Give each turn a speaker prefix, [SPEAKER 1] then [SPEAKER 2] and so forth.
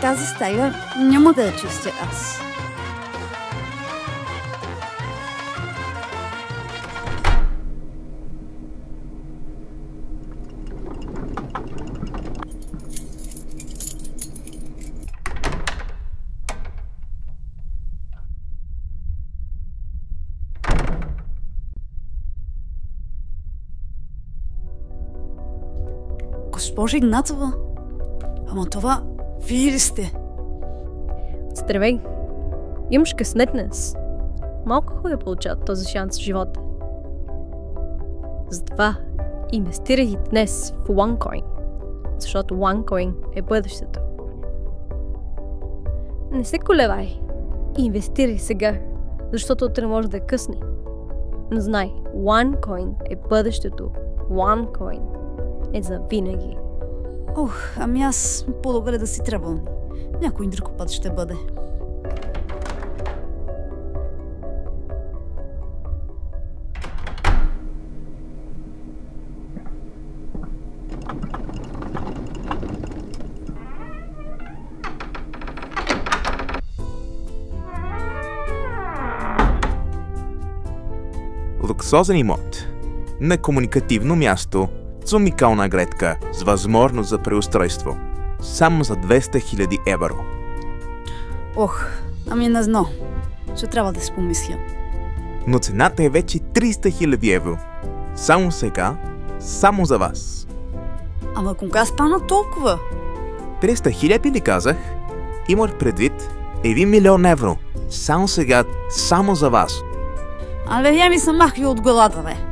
[SPEAKER 1] Тази стая няма да я чистя аз. Госпожа Игнатова, ама това вие ли сте?
[SPEAKER 2] Здравей! Имаш късмет днес. Малко хора получават този шанс в живота. Затова инвестирай днес в OneCoin, защото OneCoin е бъдещето. Не се колебай. Инвестирай сега, защото утре може да е късно. Но знай, OneCoin е бъдещето. OneCoin е за винаги.
[SPEAKER 1] Ами аз по-добре да си тръгвам. Някой друг път ще бъде.
[SPEAKER 3] Луксозен имот на комуникативно място с уникална гледка с възможност за преустройство. Само за 200 000 евро.
[SPEAKER 1] Ами не знам. Ще трябва да си помисля.
[SPEAKER 3] Но цената е вече 300 000 евро. Само сега, само за вас.
[SPEAKER 1] Ама кога стана толкова?
[SPEAKER 3] 300 000 ли казах? Имах предвид 1 милион евро. Само сега, само за вас.
[SPEAKER 1] Я ми се махви от главата, бе.